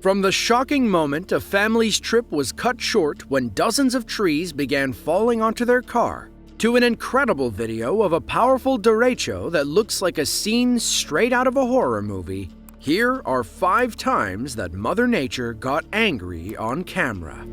From the shocking moment a family's trip was cut short when dozens of trees began falling onto their car, to an incredible video of a powerful derecho that looks like a scene straight out of a horror movie, here are 5 times that Mother Nature got angry on camera.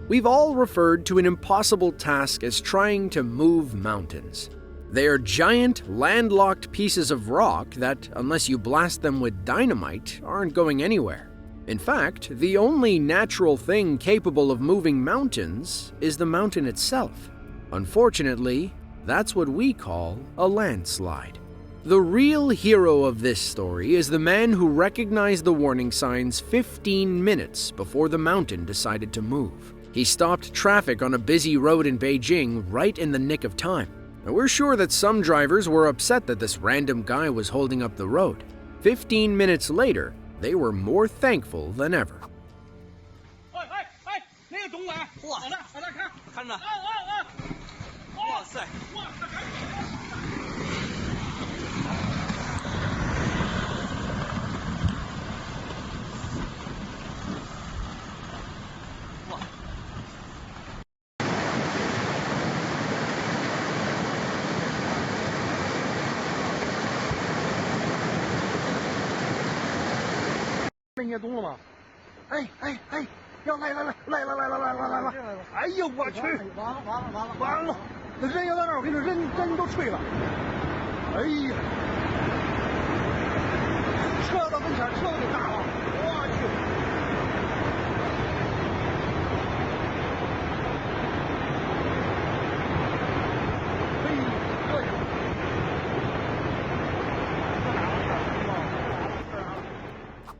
We've all referred to an impossible task as trying to move mountains. They are giant, landlocked pieces of rock that, unless you blast them with dynamite, aren't going anywhere. In fact, the only natural thing capable of moving mountains is the mountain itself. Unfortunately, that's what we call a landslide. The real hero of this story is the man who recognized the warning signs 15 minutes before the mountain decided to move. He stopped traffic on a busy road in Beijing right in the nick of time. And we're sure that some drivers were upset that this random guy was holding up the road. 15 minutes later, they were more thankful than ever.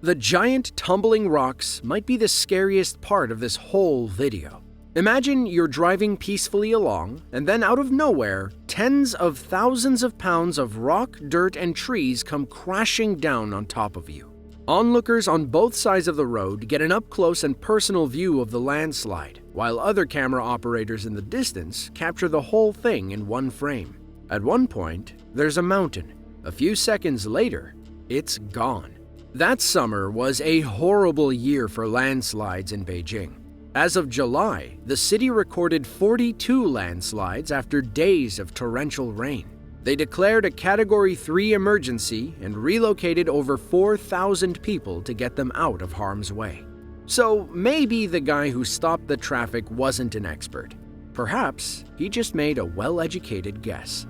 The giant tumbling rocks might be the scariest part of this whole video. Imagine you're driving peacefully along, and then out of nowhere, tens of thousands of pounds of rock, dirt, and trees come crashing down on top of you. Onlookers on both sides of the road get an up-close and personal view of the landslide, while other camera operators in the distance capture the whole thing in one frame. At one point, there's a mountain. A few seconds later, it's gone. That summer was a horrible year for landslides in Beijing. As of July, the city recorded 42 landslides after days of torrential rain. They declared a Category 3 emergency and relocated over 4,000 people to get them out of harm's way. So maybe the guy who stopped the traffic wasn't an expert. Perhaps he just made a well-educated guess.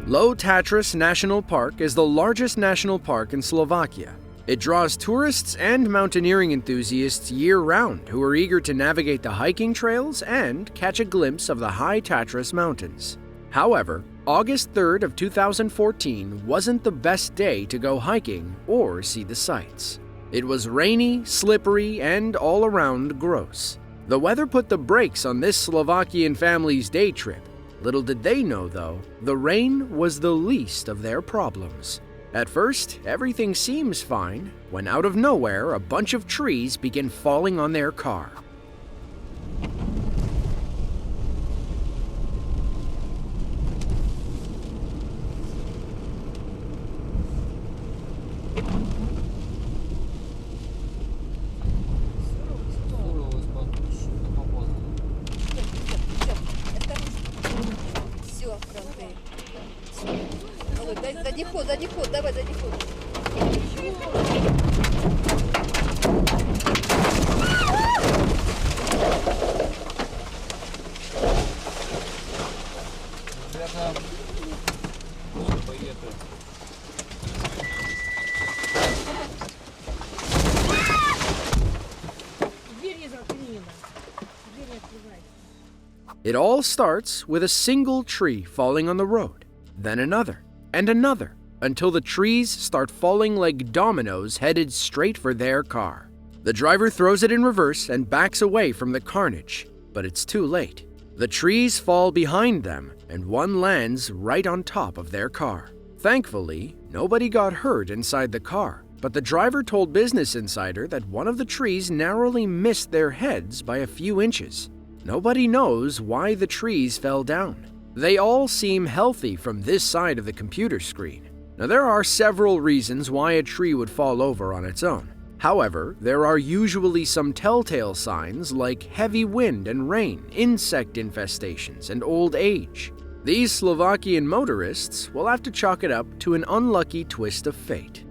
Low Tatras National Park is the largest national park in Slovakia. It draws tourists and mountaineering enthusiasts year-round who are eager to navigate the hiking trails and catch a glimpse of the high Tatras Mountains. However, August 3rd of 2014 wasn't the best day to go hiking or see the sights. It was rainy, slippery, and all around gross. The weather put the brakes on this Slovakian family's day trip. Little did they know, though, the rain was the least of their problems. At first, everything seems fine, when out of nowhere, a bunch of trees begin falling on their car. Задний ход, давай задний ход. It all starts with a single tree falling on the road, then another, and another, until the trees start falling like dominoes headed straight for their car. The driver throws it in reverse and backs away from the carnage, but it's too late. The trees fall behind them, and one lands right on top of their car. Thankfully, nobody got hurt inside the car, but the driver told Business Insider that one of the trees narrowly missed their heads by a few inches. Nobody knows why the trees fell down. They all seem healthy from this side of the computer screen. Now, there are several reasons why a tree would fall over on its own. However, there are usually some telltale signs like heavy wind and rain, insect infestations, and old age. These Slovakian motorists will have to chalk it up to an unlucky twist of fate.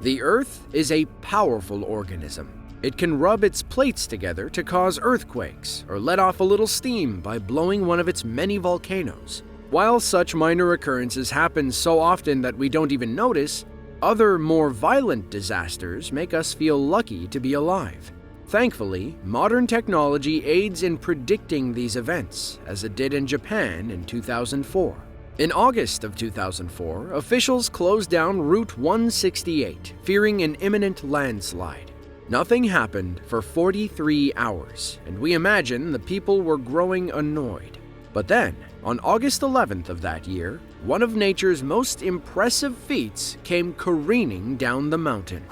The Earth is a powerful organism. It can rub its plates together to cause earthquakes or let off a little steam by blowing one of its many volcanoes. While such minor occurrences happen so often that we don't even notice, other more violent disasters make us feel lucky to be alive. Thankfully, modern technology aids in predicting these events, as it did in Japan in 2004. In August of 2004, officials closed down Route 168, fearing an imminent landslide. Nothing happened for 43 hours, and we imagine the people were growing annoyed. But then, on August 11th of that year, one of nature's most impressive feats came careening down the mountain.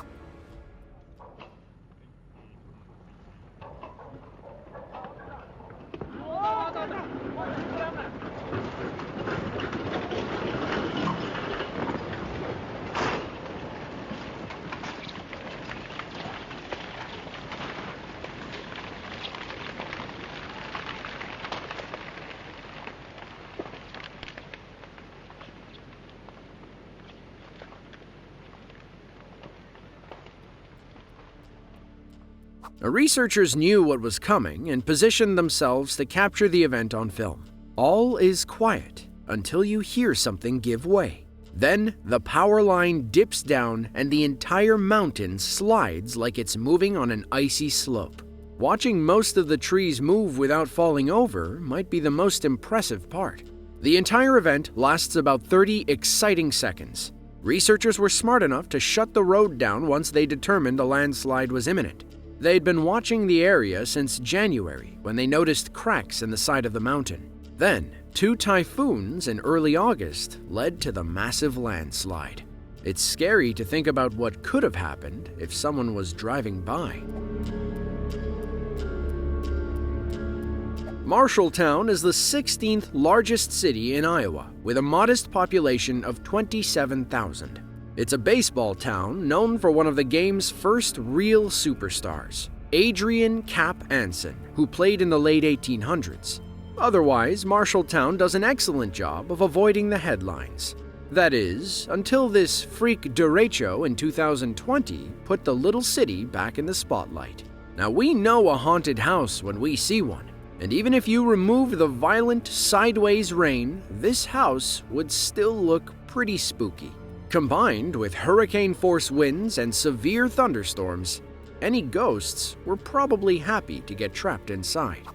Researchers knew what was coming and positioned themselves to capture the event on film. All is quiet until you hear something give way. Then the power line dips down and the entire mountain slides like it's moving on an icy slope. Watching most of the trees move without falling over might be the most impressive part. The entire event lasts about 30 exciting seconds. Researchers were smart enough to shut the road down once they determined a landslide was imminent. They'd been watching the area since January when they noticed cracks in the side of the mountain. Then, 2 typhoons in early August led to the massive landslide. It's scary to think about what could have happened if someone was driving by. Marshalltown is the 16th largest city in Iowa, with a modest population of 27,000. It's a baseball town known for one of the game's first real superstars, Adrian "Cap" Anson, who played in the late 1800s. Otherwise, Marshalltown does an excellent job of avoiding the headlines. That is, until this freak derecho in 2020 put the little city back in the spotlight. Now, we know a haunted house when we see one, and even if you remove the violent sideways rain, this house would still look pretty spooky. Combined with hurricane-force winds and severe thunderstorms, any ghosts were probably happy to get trapped inside.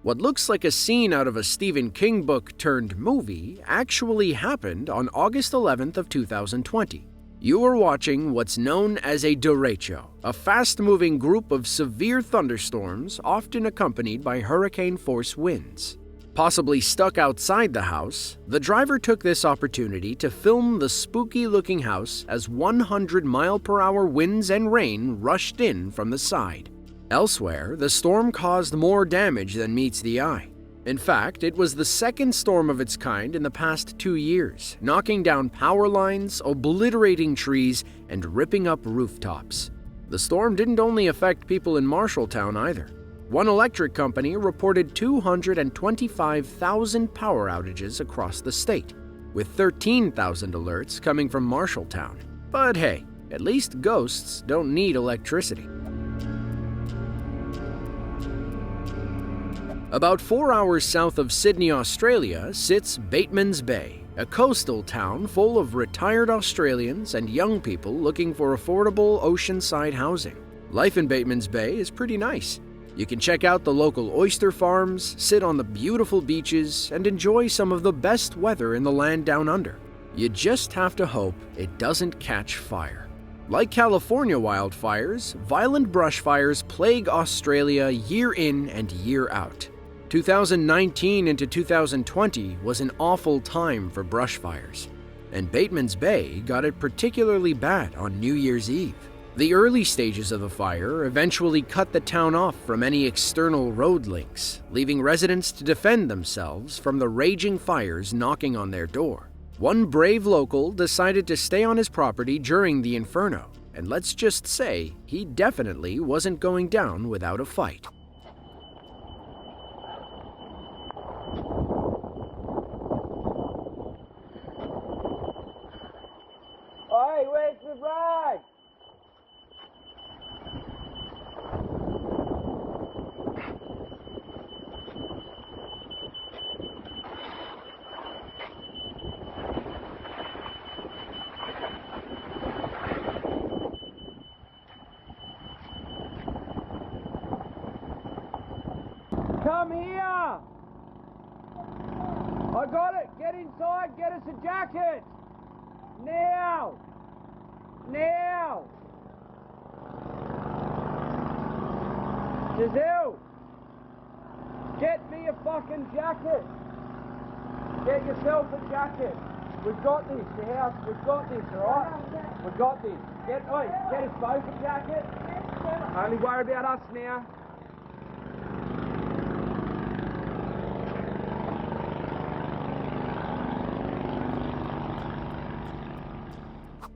What looks like a scene out of a Stephen King book turned movie actually happened on August 11th of 2020. You are watching what's known as a derecho, a fast-moving group of severe thunderstorms often accompanied by hurricane-force winds. Possibly stuck outside the house, the driver took this opportunity to film the spooky-looking house as 100-mile-per-hour winds and rain rushed in from the side. Elsewhere, the storm caused more damage than meets the eye. In fact, it was the second storm of its kind in the past 2 years, knocking down power lines, obliterating trees, and ripping up rooftops. The storm didn't only affect people in Marshalltown either. One electric company reported 225,000 power outages across the state, with 13,000 alerts coming from Marshalltown. But hey, at least ghosts don't need electricity. About 4 hours south of Sydney, Australia, sits Bateman's Bay, a coastal town full of retired Australians and young people looking for affordable oceanside housing. Life in Bateman's Bay is pretty nice. You can check out the local oyster farms, sit on the beautiful beaches, and enjoy some of the best weather in the land down under. You just have to hope it doesn't catch fire. Like California wildfires, violent brush fires plague Australia year in and year out. 2019 into 2020 was an awful time for brush fires, and Bateman's Bay got it particularly bad on New Year's Eve. The early stages of the fire eventually cut the town off from any external road links, leaving residents to defend themselves from the raging fires knocking on their door. One brave local decided to stay on his property during the inferno, and let's just say he definitely wasn't going down without a fight. Oi, where's the ride? Come here! I got it! Get inside, get us a jacket! Now! Now! Giselle! Get me a fucking jacket! Get yourself a jacket! We've got this, the house, we've got this, alright? We've got this. Get us both a jacket. Only worry about us now.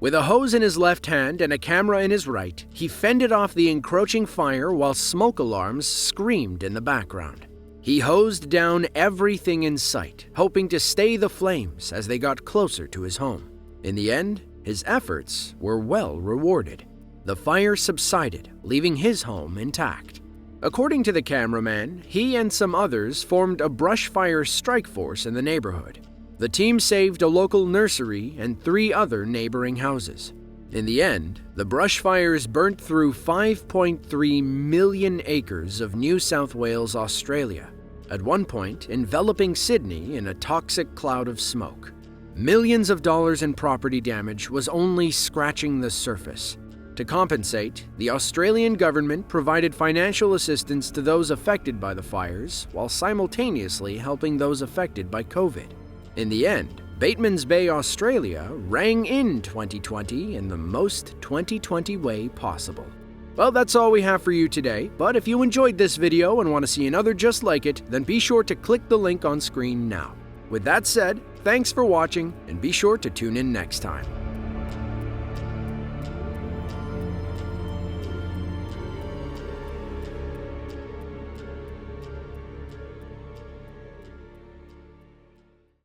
With a hose in his left hand and a camera in his right, he fended off the encroaching fire while smoke alarms screamed in the background. He hosed down everything in sight, hoping to stay the flames as they got closer to his home. In the end, his efforts were well rewarded. The fire subsided, leaving his home intact. According to the cameraman, he and some others formed a brush fire strike force in the neighborhood. The team saved a local nursery and 3 other neighboring houses. In the end, the brush fires burnt through 5.3 million acres of New South Wales, Australia, at one point enveloping Sydney in a toxic cloud of smoke. Millions of dollars in property damage was only scratching the surface. To compensate, the Australian government provided financial assistance to those affected by the fires, while simultaneously helping those affected by COVID. In the end, Bateman's Bay, Australia rang in 2020 in the most 2020 way possible. Well, that's all we have for you today, but if you enjoyed this video and want to see another just like it, then be sure to click the link on screen now. With that said, thanks for watching, and be sure to tune in next time.